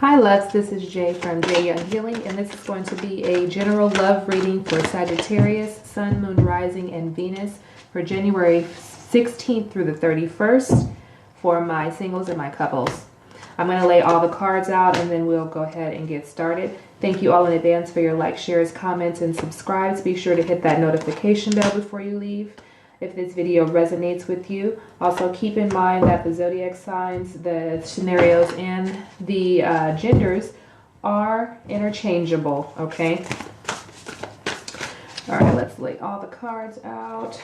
Hi loves, this is Jay from JYoungHealing, and this is going to be a general love reading for Sagittarius, Sun, Moon, Rising, and Venus for January 16th through the 31st for my singles and my couples. I'm going to lay all the cards out and then we'll go ahead and get started. Thank you all in advance for your likes, shares, comments, and subscribes. Be sure to hit that notification bell before you leave if this video resonates with you. Also keep in mind that the zodiac signs, the scenarios, and the genders are interchangeable, okay? All right, let's lay all the cards out.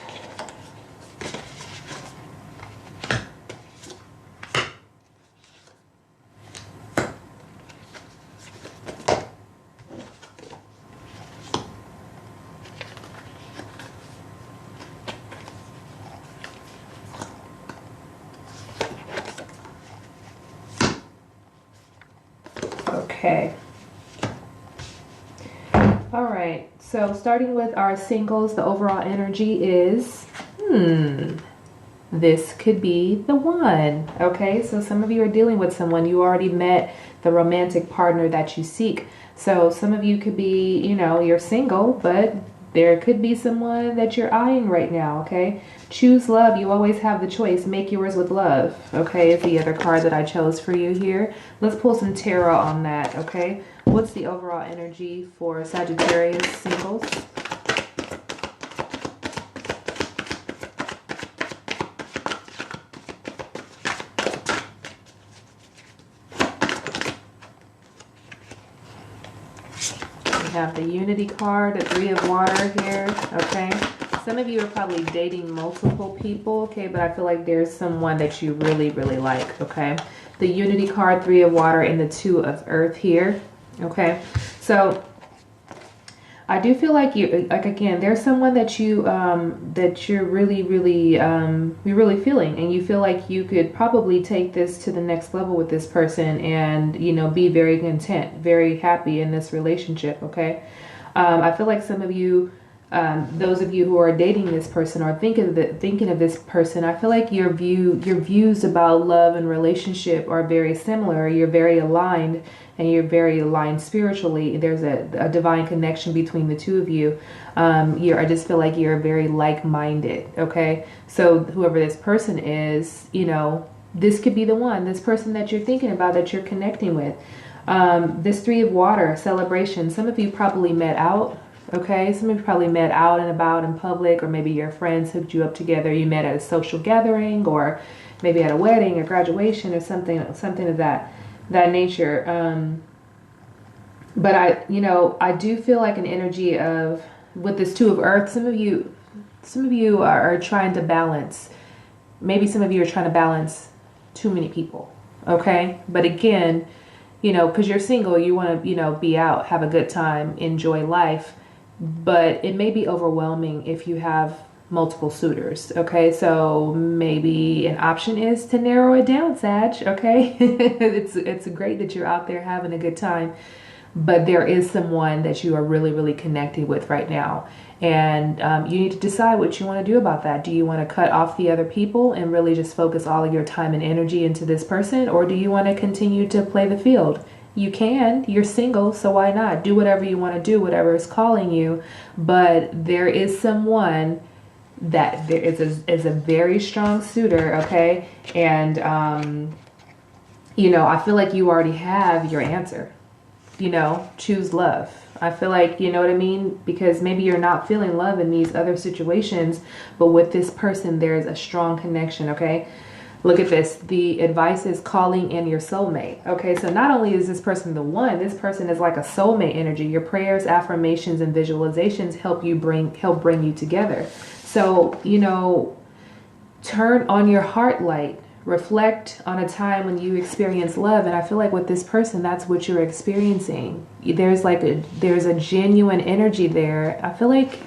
Okay. All right. So starting with our singles, the overall energy is, this could be the one. Okay. So some of you are dealing with someone. You already met the romantic partner that you seek. So some of you could be, you're single, but there could be someone that you're eyeing right now. Okay. Choose love. You always have the choice. Make yours with love. Okay, is the other card that I chose for you here. Let's pull some tarot on that. Okay, what's the overall energy for Sagittarius singles? We have the Unity card, the Three of Water here. Okay. Some of you are probably dating multiple people, okay, but I feel like there's someone that you really, really like, okay? The Unity card, Three of Water, and the Two of Earth here, okay? So I do feel like you, like, again, there's someone that you, that you're really, you're really feeling, and you feel like you could probably take this to the next level with this person and, be very content, very happy in this relationship, okay? I feel like some of you, those of you who are dating this person or thinking of this person, I feel like your views about love and relationship are very similar. You're very aligned, and you're very aligned spiritually. There's a divine connection between the two of you. I just feel like you're very like-minded. Okay, so whoever this person is, this could be the one. This person that you're thinking about, that you're connecting with. This Three of Water, celebration. Some of you probably met out. Okay, some of you probably met out and about in public, or maybe your friends hooked you up together. You met at a social gathering, or maybe at a wedding or graduation or something of that nature. But I do feel like an energy of, with this Two of Earth, some of you are trying to balance. Maybe some of you are trying to balance too many people. Okay, but again, because you're single, you want to be out, have a good time, enjoy life. But it may be overwhelming if you have multiple suitors. Okay, so maybe an option is to narrow it down, Sag. Okay, it's great that you're out there having a good time, but there is someone that you are really connecting with right now, and you need to decide what you want to do about that. Do you want to cut off the other people and really just focus all of your time and energy into this person, or do you want to continue to play the field? You can. You're single, so why not? Do whatever you want to do, whatever is calling you. But there is someone that there is a very strong suitor, okay? And, I feel like you already have your answer. Choose love. I feel like, you know what I mean? Because maybe you're not feeling love in these other situations, but with this person, there's a strong connection, okay? Look at this. The advice is calling in your soulmate. Okay, so not only is this person the one, this person is like a soulmate energy. Your prayers, affirmations, and visualizations help bring you together. So, turn on your heart light. Reflect on a time when you experienced love, and I feel like with this person, that's what you're experiencing. There's a genuine energy there. I feel like,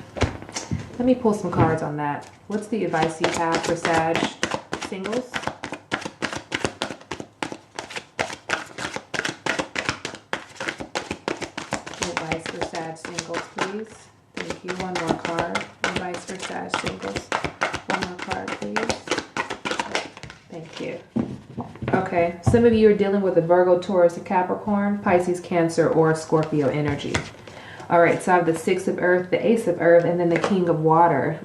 let me pull some cards on that. What's the advice you have for Sag singles? Advice for Sag singles, please. Thank you. One more card. Advice for Sag singles. One more card, please. Thank you. Okay, some of you are dealing with a Virgo, Taurus, a Capricorn, Pisces, Cancer, or Scorpio energy. All right, so I have the Six of Earth, the Ace of Earth, and then the King of Water.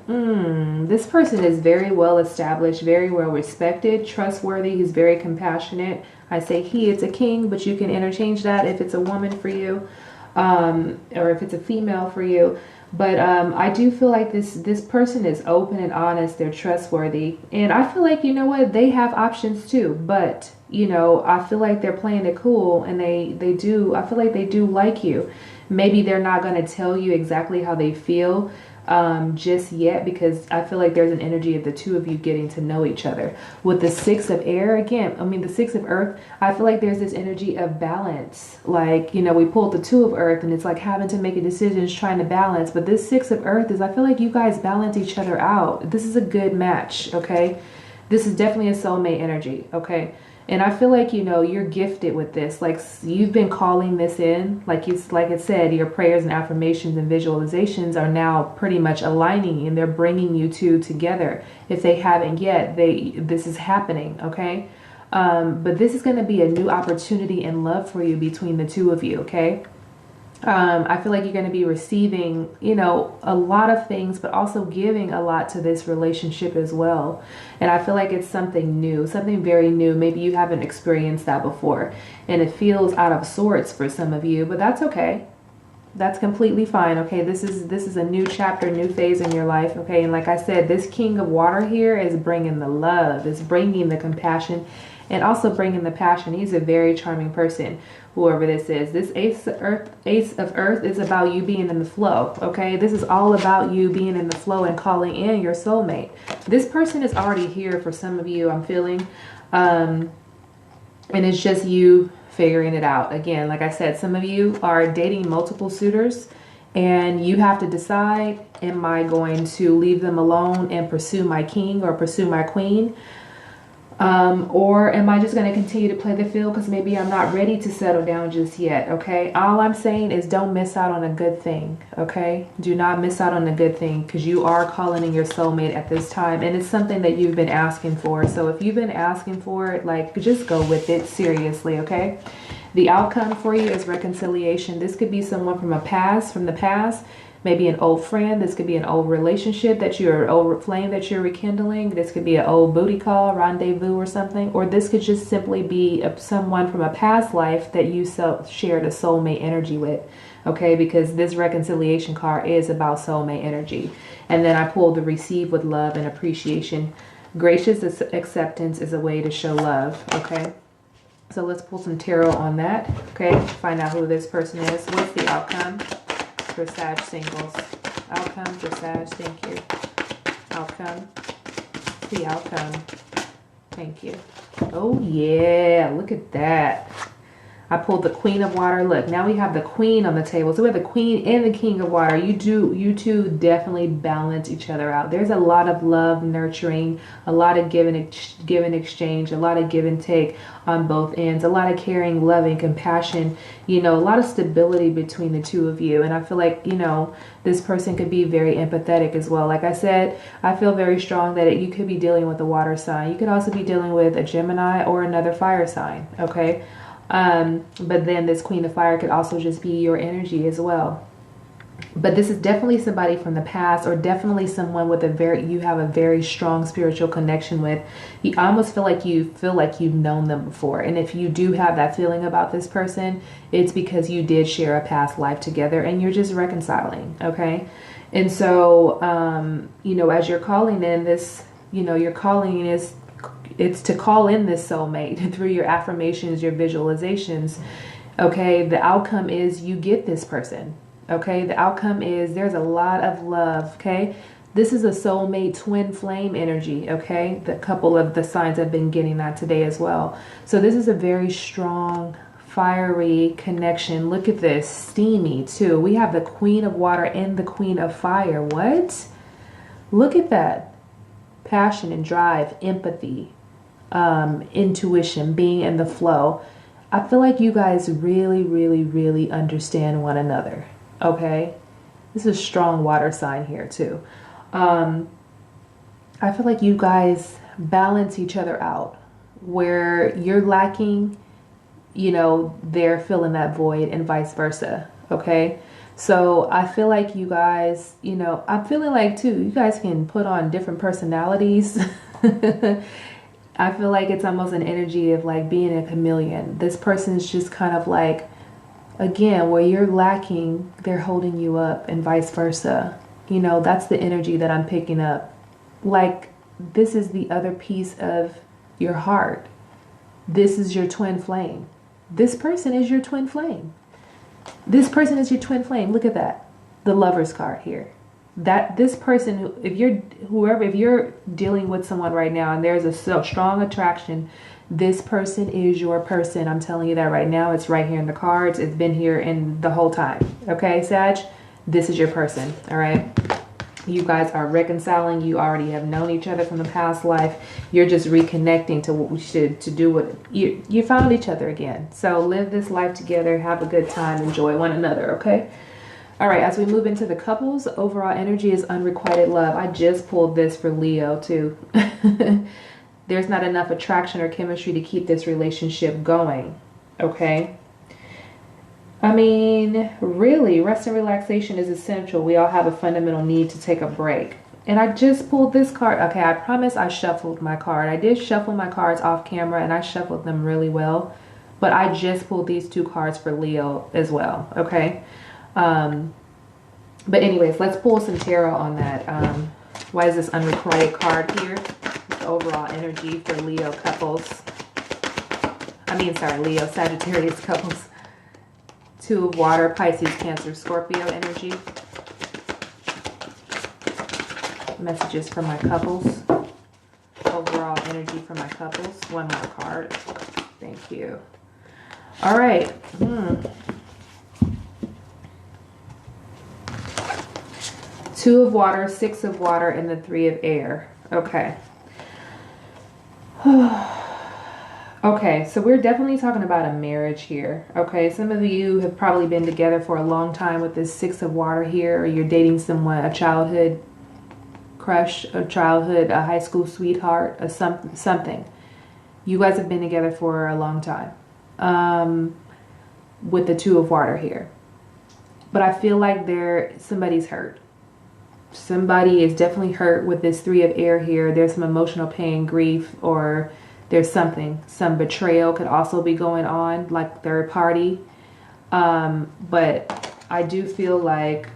This person is very well established, very well respected, trustworthy. He's very compassionate. I say he, it's a king, but you can interchange that if it's a woman for you, or if it's a female for you. But I do feel like this person is open and honest. They're trustworthy. And I feel like, you know what, they have options too. But, you know, I feel like they're playing it cool, and I feel like they do like you. Maybe they're not going to tell you exactly how they feel just yet, because I feel like there's an energy of the two of you getting to know each other. With the Six of Air, again, I mean the Six of Earth, I feel like there's this energy of balance. Like, you know, we pulled the Two of Earth, and it's like having to make a decision, trying to balance. But this Six of Earth is, I feel like you guys balance each other out. This is a good match, okay? This is definitely a soulmate energy, okay? And I feel like, you know, you're gifted with this. Like, you've been calling this in. Like it said, your prayers and affirmations and visualizations are now pretty much aligning, and they're bringing you two together. If they haven't yet, this is happening, okay? But this is going to be a new opportunity and love for you between the two of you, okay? I feel like you're going to be receiving, you know, a lot of things, but also giving a lot to this relationship as well. And I feel like it's something new, something very new. Maybe you haven't experienced that before, and it feels out of sorts for some of you, but that's okay. That's completely fine. Okay, this is a new chapter, new phase in your life. Okay, and like I said, this King of Water here is bringing the love, is bringing the compassion, and also bringing the passion. He's a very charming person, whoever this is. This Ace of Earth is about you being in the flow. Okay, this is all about you being in the flow and calling in your soulmate. This person is already here for some of you, I'm feeling, and it's just you figuring it out. Again, like I said, some of you are dating multiple suitors, and you have to decide, am I going to leave them alone and pursue my king or pursue my queen? Or am I just going to continue to play the field because maybe I'm not ready to settle down just yet? Okay, all I'm saying is don't miss out on a good thing. Okay, do not miss out on a good thing, because you are calling in your soulmate at this time, and it's something that you've been asking for. So if you've been asking for it, like, just go with it seriously. Okay, the outcome for you is reconciliation. This could be someone from the past, maybe an old friend. This could be an old relationship that you're, old flame that you're rekindling. This could be an old booty call, rendezvous or something. Or this could just simply be someone from a past life that you shared a soulmate energy with. Okay, because this reconciliation card is about soulmate energy. And then I pulled the receive with love and appreciation. Gracious acceptance is a way to show love. Okay, so let's pull some tarot on that. Okay, find out who this person is. What's the outcome for Sag singles? Outcome for Sag, thank you. Outcome, the outcome, thank you. Oh yeah, look at that. I pulled the Queen of Water. Look, now we have the Queen on the table. So we have the Queen and the King of Water. You two definitely balance each other out. There's a lot of love, nurturing, a lot of give and exchange, a lot of give and take on both ends, a lot of caring, loving, compassion, you know, a lot of stability between the two of you. And I feel like, you know, this person could be very empathetic as well. Like I said, I feel very strong that you could be dealing with a water sign. You could also be dealing with a Gemini or another fire sign. Okay. But then this Queen of Fire could also just be your energy as well. But this is definitely somebody from the past, or definitely someone with you have a very strong spiritual connection with. You almost feel like you've known them before. And if you do have that feeling about this person, it's because you did share a past life together and you're just reconciling. Okay. And so, you know, as you're calling in this, you know, you're calling in it's to call in this soulmate through your affirmations, your visualizations. Okay, the outcome is you get this person. Okay, the outcome is there's a lot of love. Okay, this is a soulmate twin flame energy. Okay, the couple of the signs have been getting that today as well. So this is a very strong, fiery connection. Look at this, steamy too. We have the Queen of Water and the Queen of Fire. What? Look at that. Passion and drive, empathy, intuition, being in the flow. I feel like you guys really, really, really understand one another. Okay, this is a strong water sign here too. I feel like you guys balance each other out. where you're lacking, you know, they're filling that void and vice versa. Okay. So I feel like you guys, you know, I'm feeling like too, you guys can put on different personalities. I feel like it's almost an energy of like being a chameleon. This person's just kind of like, again, where you're lacking, they're holding you up and vice versa. You know, that's the energy that I'm picking up. Like, this is the other piece of your heart. This is your twin flame. This person is your twin flame. This person is your twin flame. Look at that. The Lover's card here. That this person, if you're dealing with someone right now and there's a strong attraction, this person is your person. I'm telling you that right now. It's right here in the cards. It's been here in the whole time. Okay, Sag? This is your person. All right? You guys are reconciling. You already have known each other from the past life. You're just reconnecting to what we should to do. What you found each other again. So live this life together. Have a good time. Enjoy one another. Okay? All right, as we move into the couples, overall energy is unrequited love. I just pulled this for Leo too. There's not enough attraction or chemistry to keep this relationship going. Okay. I mean, really, rest and relaxation is essential. We all have a fundamental need to take a break. And I just pulled this card. Okay, I promise I shuffled my card. I did shuffle my cards off camera and I shuffled them really well. But I just pulled these two cards for Leo as well. Okay. But anyways, let's pull some tarot on that. Why is this unrequited card here? The overall energy for Leo couples. Leo Sagittarius couples. Two of water, Pisces, Cancer, Scorpio energy. Messages for my couples. Overall energy for my couples. One more card. Thank you. All right. Two of water, six of water, and the three of air. Okay. Okay, so we're definitely talking about a marriage here. Okay, some of you have probably been together for a long time with this six of water here, or you're dating someone, a childhood crush, a high school sweetheart, something. You guys have been together for a long time with the two of water here. But I feel like somebody's hurt. Somebody is definitely hurt with this three of air here. There's some emotional pain, grief, or there's some betrayal could also be going on, like third party. But I do feel like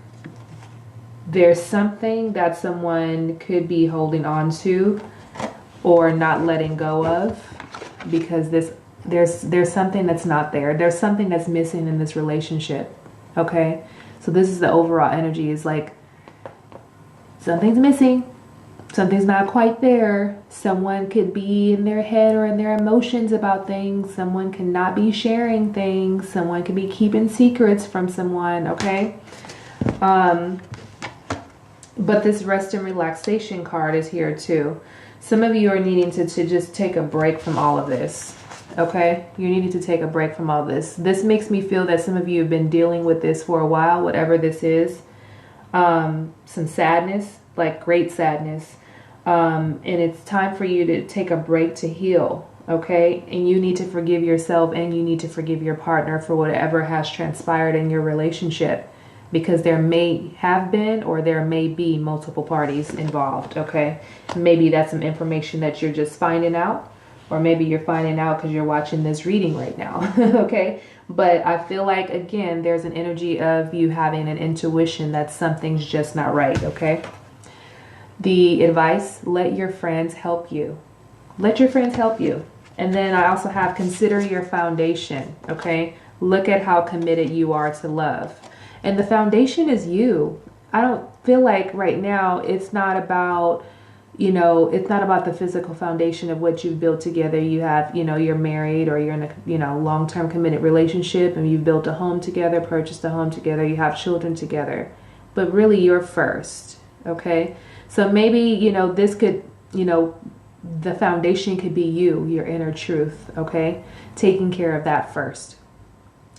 there's something that someone could be holding on to or not letting go of, because there's something that's not there. There's something that's missing in this relationship. Okay. So this is the overall energy, is like, something's missing. Something's not quite there. Someone could be in their head or in their emotions about things. Someone cannot be sharing things. Someone could be keeping secrets from someone, okay? But this rest and relaxation card is here too. Some of you are needing to just take a break from all of this, okay? You're needing to take a break from all this. This makes me feel that some of you have been dealing with this for a while, whatever this is. Some sadness, like great sadness. And it's time for you to take a break to heal, okay? And you need to forgive yourself and you need to forgive your partner for whatever has transpired in your relationship, because there may have been or there may be multiple parties involved, okay? Maybe that's some information that you're just finding out, or maybe you're finding out because you're watching this reading right now, okay? But I feel like, again, there's an energy of you having an intuition that something's just not right, okay? The advice, let your friends help you. Let your friends help you. And then I also have consider your foundation, okay? Look at how committed you are to love. And the foundation is you. I don't feel like right now it's not about, you know, it's not about the physical foundation of what you've built together. You have, you know, you're married or you're in a, you know, long-term committed relationship and you've built a home together, purchased a home together, you have children together. But really you're first, okay? So maybe, you know, this could, you know, the foundation could be you, your inner truth, okay? Taking care of that first.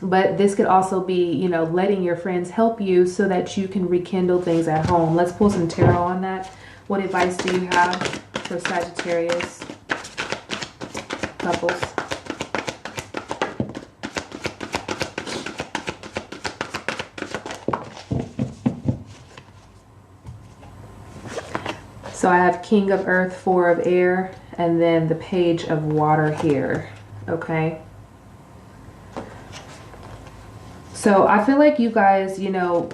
But this could also be, you know, letting your friends help you so that you can rekindle things at home. Let's pull some tarot on that. What advice do you have for Sagittarius? couples. So I have King of Earth, Four of Air, and then the Page of Water here, okay? So I feel like you guys, you know,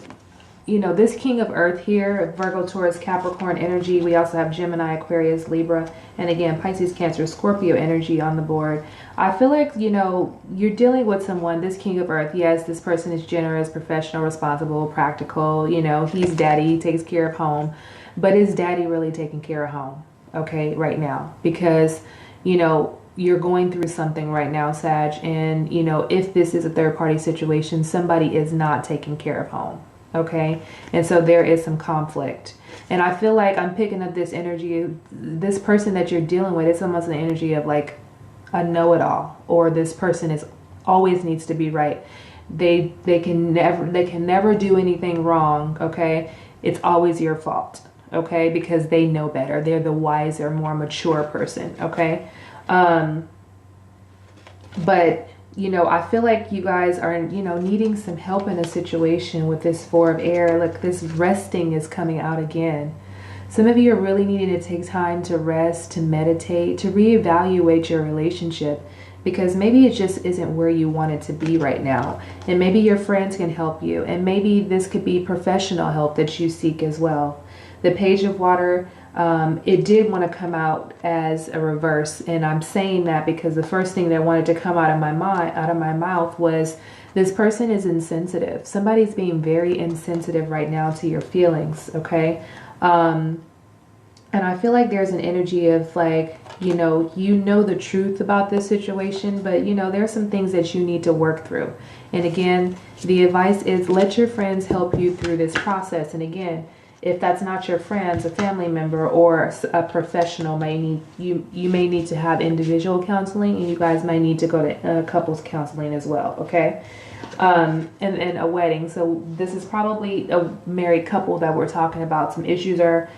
this King of Earth here, Virgo, Taurus, Capricorn energy. We also have Gemini, Aquarius, Libra, and again, Pisces, Cancer, Scorpio energy on the board. I feel like, you know, you're dealing with someone, this King of Earth. Yes, this person is generous, professional, responsible, practical. You know, he's daddy, he takes care of home. But is daddy really taking care of home, okay, right now? Because, you know, you're going through something right now, Sag. And, you know, if this is a third-party situation, somebody is not taking care of home. Okay, and so there is some conflict, and I feel like I'm picking up this energy. This person that you're dealing with, it's almost an energy of like a know-it-all, or this person is always needs to be right. They can never do anything wrong. Okay, it's always your fault. Okay, because they know better. They're the wiser, more mature person. Okay, but you know, I feel like you guys are, you know, needing some help in a situation with this Four of Air. Like this resting is coming out again. Some of you are really needing to take time to rest, to meditate, to reevaluate your relationship, because maybe it just isn't where you want it to be right now. And maybe your friends can help you. And maybe this could be professional help that you seek as well. The Page of Water, it did want to come out as a reverse, and I'm saying that because the first thing that wanted to come out of my mouth was this person is insensitive. Somebody's being very insensitive right now to your feelings, okay? And I feel like there's an energy of like, you know the truth about this situation, but you know, there's some things that you need to work through. And again, the advice is let your friends help you through this process. And again, if that's not your friends, a family member, or a professional, you may need to have individual counseling, and you guys might need to go to couples counseling as well, okay? And a wedding. So this is probably a married couple that we're talking about. Some issues are,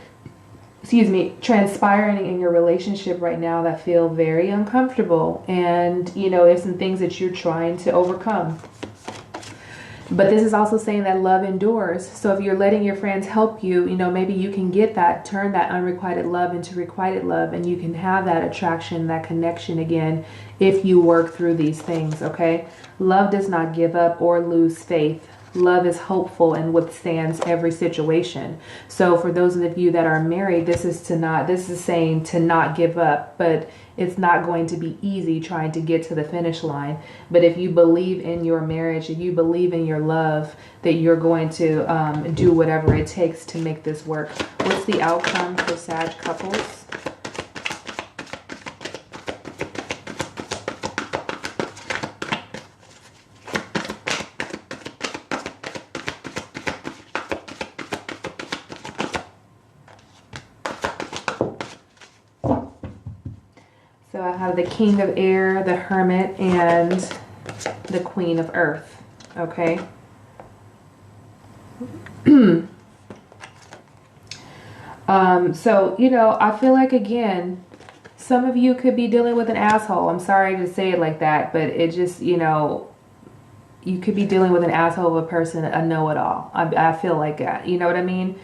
transpiring in your relationship right now that feel very uncomfortable, and you know, there's some things that you're trying to overcome. But this is also saying that love endures. So if you're letting your friends help you, you know, maybe you can turn that unrequited love into requited love, and you can have that attraction, that connection again, if you work through these things, okay? Love does not give up or lose faith. Love is hopeful and withstands every situation. So for those of you that are married, this is saying to not give up, but it's not going to be easy trying to get to the finish line. But if you believe in your marriage, if you believe in your love, that you're going to do whatever it takes to make this work. What's the outcome for Sag couples? So I have the King of Air, the Hermit, and the Queen of Earth, okay? So, you know, I feel like, again, some of you could be dealing with an asshole. I'm sorry to say it like that, but it just, you know, you could be dealing with an asshole of a person, a know-it-all. I feel like that. You know what I mean?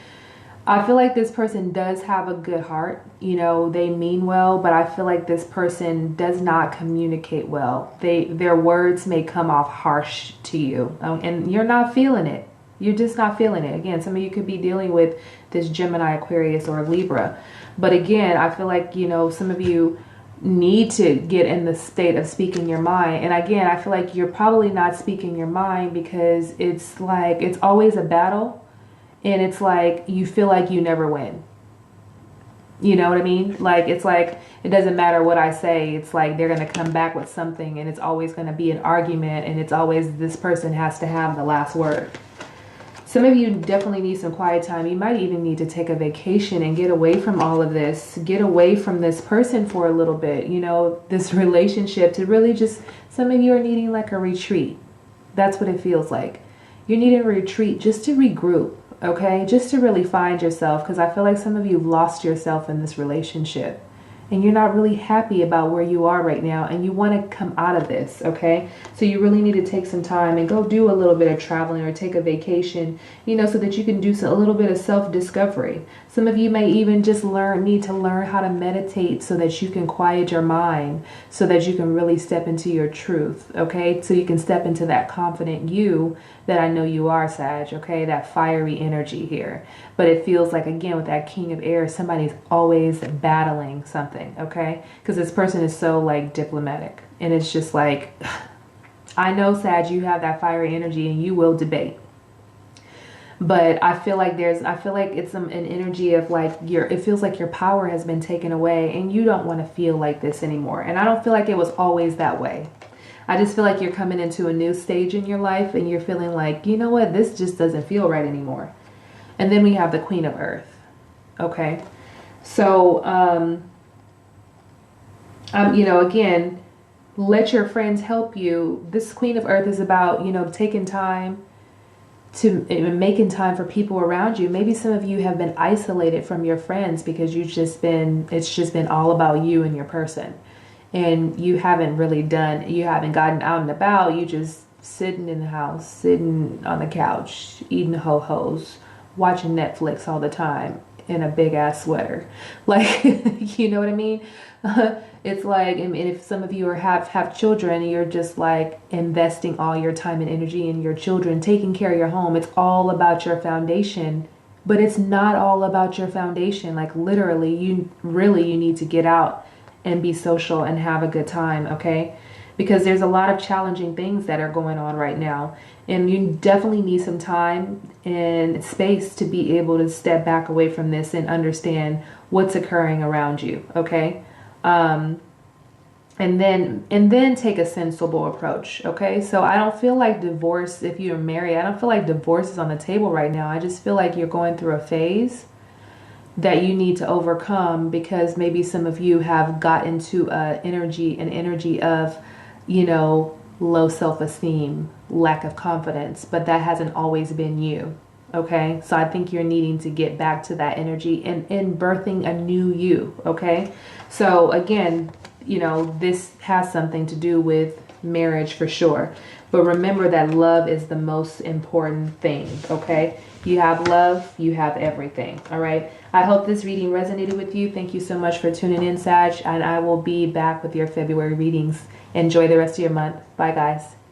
I feel like this person does have a good heart. You know, they mean well, but I feel like this person does not communicate well. Their words may come off harsh to you, and you're not feeling it. You're just not feeling it. Again, some of you could be dealing with this Gemini, Aquarius, or Libra. But again, I feel like, you know, some of you need to get in the state of speaking your mind. And again, I feel like you're probably not speaking your mind because it's like, it's always a battle. And it's like, you feel like you never win. You know what I mean? Like, it's like, it doesn't matter what I say. It's like, they're going to come back with something, and it's always going to be an argument. And it's always, this person has to have the last word. Some of you definitely need some quiet time. You might even need to take a vacation and get away from all of this. Get away from this person for a little bit. You know, this relationship, to really just, some of you are needing like a retreat. That's what it feels like. You're needing a retreat just to regroup. Okay, just to really find yourself, because I feel like some of you have lost yourself in this relationship. and you're not really happy about where you are right now, and you want to come out of this, okay? So you really need to take some time and go do a little bit of traveling or take a vacation, you know, so that you can do a little bit of self-discovery. Some of you may even just need to learn how to meditate so that you can quiet your mind, so that you can really step into your truth, okay? So you can step into that confident you that I know you are, Sag, okay? That fiery energy here. But it feels like, again, with that King of Air, somebody's always battling something, okay? Because this person is so, like, diplomatic. And it's just like, I know, Sag, you have that fiery energy and you will debate. But I feel like it's an energy of like it feels like your power has been taken away and you don't want to feel like this anymore. And I don't feel like it was always that way. I just feel like you're coming into a new stage in your life and you're feeling like, you know what, this just doesn't feel right anymore. And then we have the Queen of Earth. Okay. So, you know, again, let your friends help you. This Queen of Earth is about, you know, taking time to making time for people around you. Maybe some of you have been isolated from your friends because it's just been all about you and your person. And you haven't gotten out and about. You just sitting in the house, sitting on the couch, eating ho-hos, watching Netflix all the time in a big ass sweater. Like, you know what I mean? It's like, and if some of you have children, you're just like investing all your time and energy in your children, taking care of your home. It's all about your foundation, but it's not all about your foundation. Like literally, you need to get out and be social and have a good time, okay? Because there's a lot of challenging things that are going on right now. And you definitely need some time and space to be able to step back away from this and understand what's occurring around you, okay? And then take a sensible approach, okay? So I don't feel like divorce, if you're married, I don't feel like divorce is on the table right now. I just feel like you're going through a phase that you need to overcome because maybe some of you have got into an energy of, you know, low self-esteem, lack of confidence, but that hasn't always been you, okay? So I think you're needing to get back to that energy and birthing a new you, okay? So again, you know, this has something to do with marriage for sure. But remember that love is the most important thing, okay? You have love, you have everything, all right? I hope this reading resonated with you. Thank you so much for tuning in, Sag, and I will be back with your February readings. Enjoy the rest of your month. Bye, guys.